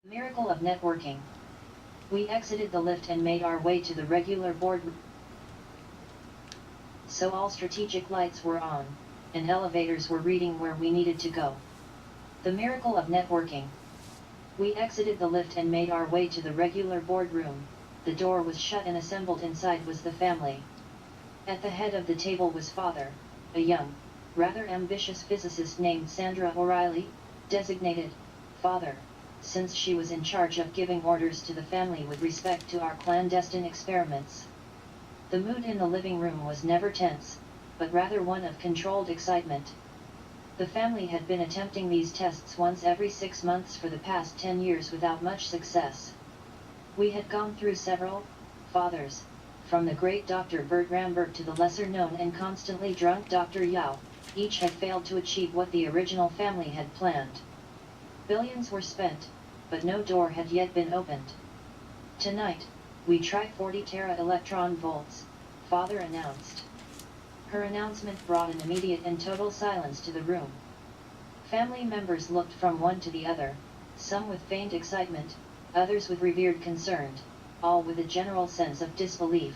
Miracle of networking. We exited the lift and made our way to the regular boardroom, so all strategic lights were on, and elevators were reading where we needed to go. The miracle of networking. We exited the lift and made our way to the regular boardroom. The door was shut and assembled inside was the family. At the head of the table was Father, a young, rather ambitious physicist named Sandra O'Reilly, designated Father, since she was in charge of giving orders to the family with respect to our clandestine experiments. The mood in the living room was never tense, but rather one of controlled excitement. The family had been attempting these tests once every 6 months for the past 10 years without much success. We had gone through several fathers, from the great Dr. Bert Rambert to the lesser-known and constantly drunk Dr. Yao. Each had failed to achieve what the original family had planned. Billions were spent, but no door had yet been opened. Tonight, we try 40 tera electron volts, Father announced. Her announcement brought an immediate and total silence to the room. Family members looked from one to the other, some with feigned excitement, others with revered concern, all with a general sense of disbelief.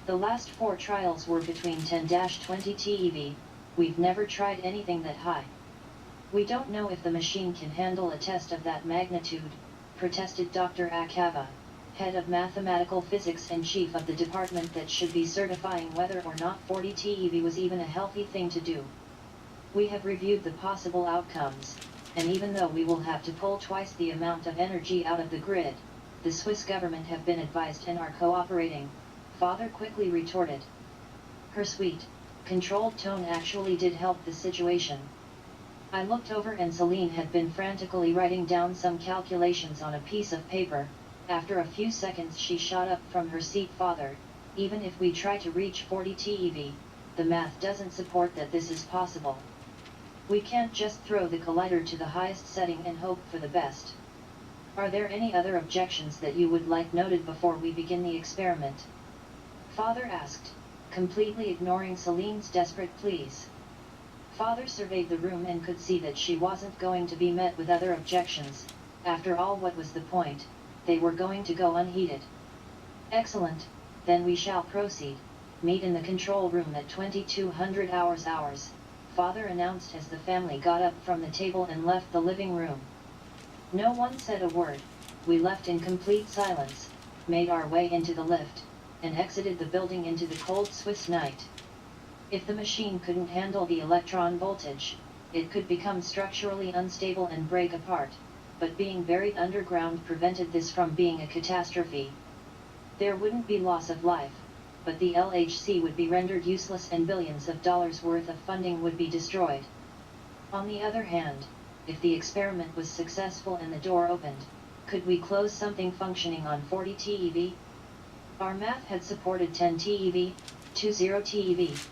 The last 4 trials were between 10-20 TeV. We've never tried anything that high. We don't know if the machine can handle a test of that magnitude, protested Dr. Akava, head of mathematical physics and chief of the department that should be certifying whether or not 40 TeV was even a healthy thing to do. We have reviewed the possible outcomes, and even though we will have to pull twice the amount of energy out of the grid, the Swiss government have been advised and are cooperating, Father quickly retorted. Her sweet, controlled tone actually did help the situation. I looked over and Celine had been frantically writing down some calculations on a piece of paper. After a few seconds she shot up from her seat. Father, even if we try to reach 40 TeV, the math doesn't support that this is possible. We can't just throw the collider to the highest setting and hope for the best. Are there any other objections that you would like noted before we begin the experiment? Father asked, completely ignoring Celine's desperate pleas. Father surveyed the room and could see that she wasn't going to be met with other objections. After all, what was the point? They were going to go unheeded. Excellent, then we shall proceed. Meet in the control room at 2200 hours, Father announced as the family got up from the table and left the living room. No one said a word. We left in complete silence, made our way into the lift, and exited the building into the cold Swiss night. If the machine couldn't handle the electron voltage, it could become structurally unstable and break apart, but being buried underground prevented this from being a catastrophe. There wouldn't be loss of life, but the LHC would be rendered useless and billions of dollars worth of funding would be destroyed. On the other hand, if the experiment was successful and the door opened, could we close something functioning on 40 TeV? Our math had supported 10 TeV, 20 TeV,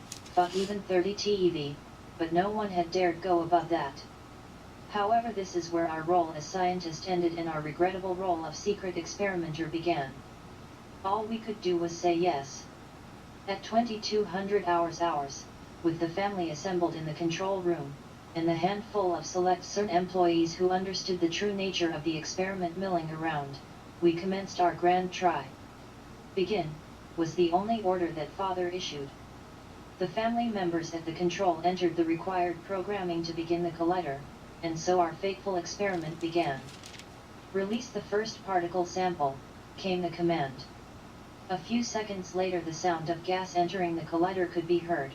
even 30 TeV, but no one had dared go above that. However, this is where our role as scientist ended and our regrettable role of secret experimenter began. All we could do was say yes. At 2200 hours, with the family assembled in the control room, and the handful of select Cern employees who understood the true nature of the experiment milling around, we commenced our grand try. Begin, was the only order that Father issued. The family members at the control entered the required programming to begin the collider, and so our fateful experiment began. Release the first particle sample, came the command. A few seconds later the sound of gas entering the collider could be heard.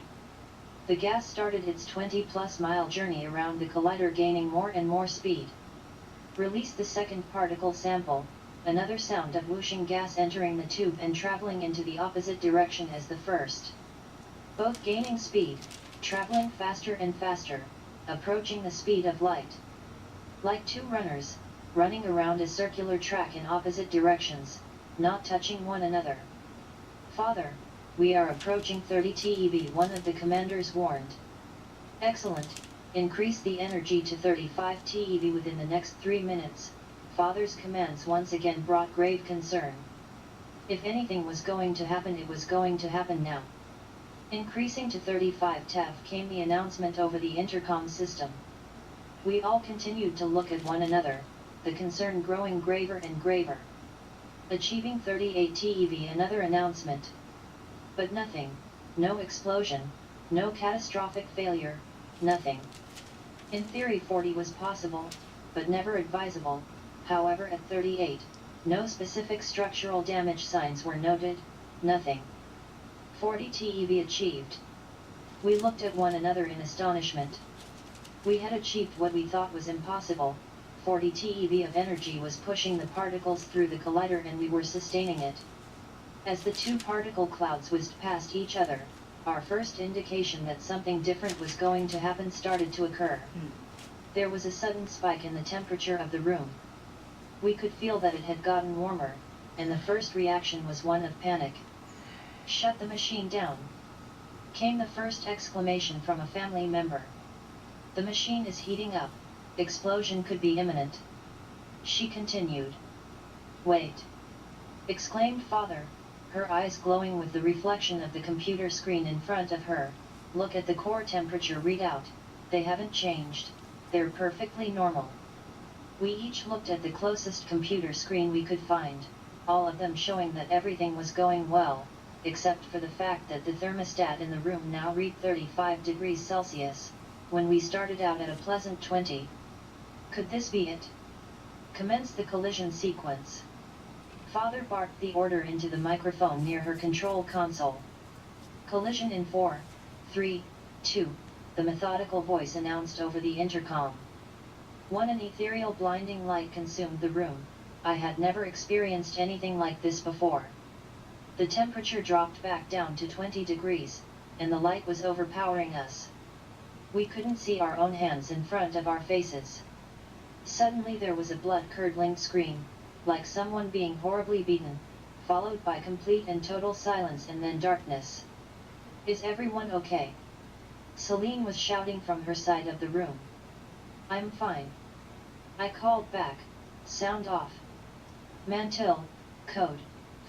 The gas started its 20-plus mile journey around the collider, gaining more and more speed. Release the second particle sample, another sound of whooshing gas entering the tube and traveling into the opposite direction as the first. Both gaining speed, traveling faster and faster, approaching the speed of light. Like two runners, running around a circular track in opposite directions, not touching one another. Father, we are approaching 30 TeV, one of the commanders warned. Excellent, increase the energy to 35 TeV within the next 3 minutes, Father's commands once again brought grave concern. If anything was going to happen, it was going to happen now. Increasing to 35 TeV came the announcement over the intercom system. We all continued to look at one another, the concern growing graver and graver. Achieving 38 TeV, another announcement. But nothing, no explosion, no catastrophic failure, nothing. In theory 40 was possible, but never advisable. However, at 38, no specific structural damage signs were noted, nothing. 40 TeV achieved. We looked at one another in astonishment. We had achieved what we thought was impossible. 40 TeV of energy was pushing the particles through the collider and we were sustaining it. As the two particle clouds whizzed past each other, our first indication that something different was going to happen started to occur. There was a sudden spike in the temperature of the room. We could feel that it had gotten warmer, and the first reaction was one of panic. "Shut the machine down!" came the first exclamation from a family member. "The machine is heating up. Explosion could be imminent." She continued. "Wait!" exclaimed Father, her eyes glowing with the reflection of the computer screen in front of her. "Look at the core temperature readout. They haven't changed. They're perfectly normal." We each looked at the closest computer screen we could find, all of them showing that everything was going well, except for the fact that the thermostat in the room now read 35 degrees Celsius, when we started out at a pleasant 20. Could this be it? Commence the collision sequence. Father barked the order into the microphone near her control console. "Collision in 4, 3, 2, the methodical voice announced over the intercom. An ethereal blinding light consumed the room. I had never experienced anything like this before. The temperature dropped back down to 20 degrees, and the light was overpowering us. We couldn't see our own hands in front of our faces. Suddenly there was a blood-curdling scream, like someone being horribly beaten, followed by complete and total silence and then darkness. "Is everyone okay?" Celine was shouting from her side of the room. "I'm fine," I called back. "Sound off." Mantil, code,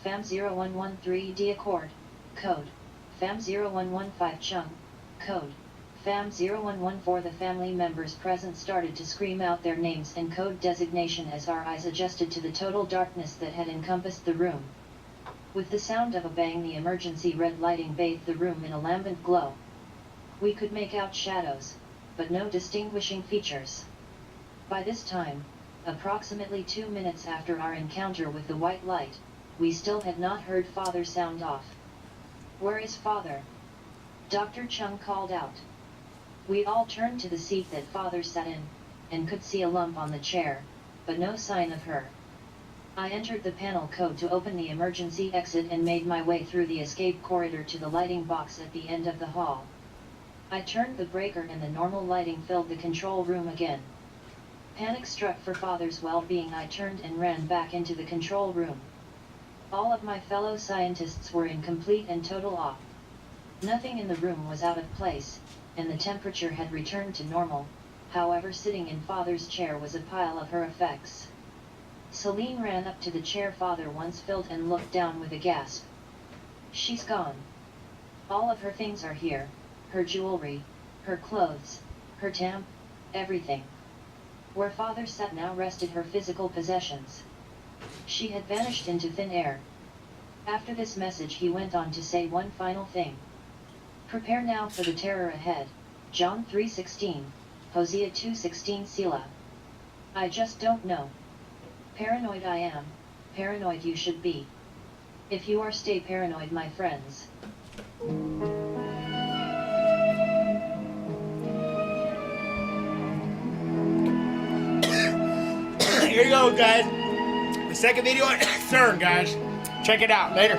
FAM 0113D Accord, code, FAM 0115 Chung, code, FAM 0114. The family members present started to scream out their names and code designation as our eyes adjusted to the total darkness that had encompassed the room. With the sound of a bang, the emergency red lighting bathed the room in a lambent glow. We could make out shadows, but no distinguishing features. By this time, approximately 2 minutes after our encounter with the white light, we still had not heard Father sound off. "Where is Father?" Dr. Chung called out. We all turned to the seat that Father sat in, and could see a lump on the chair, but no sign of her. I entered the panel code to open the emergency exit and made my way through the escape corridor to the lighting box at the end of the hall. I turned the breaker and the normal lighting filled the control room again. Panic struck for Father's well-being. I turned and ran back into the control room. All of my fellow scientists were in complete and total awe. Nothing in the room was out of place, and the temperature had returned to normal. However, sitting in Father's chair was a pile of her effects. Celine ran up to the chair Father once filled and looked down with a gasp. "She's gone. All of her things are here, her jewelry, her clothes, her tamp, everything." Where Father sat now rested her physical possessions. She had vanished into thin air. After this message he went on to say one final thing. "Prepare now for the terror ahead. John 3:16, Hosea 2:16 Selah. I just don't know. Paranoid I am, paranoid you should be. If you are, stay paranoid, my friends." Here you go, guys. The second video on Cern, guys. Check it out later.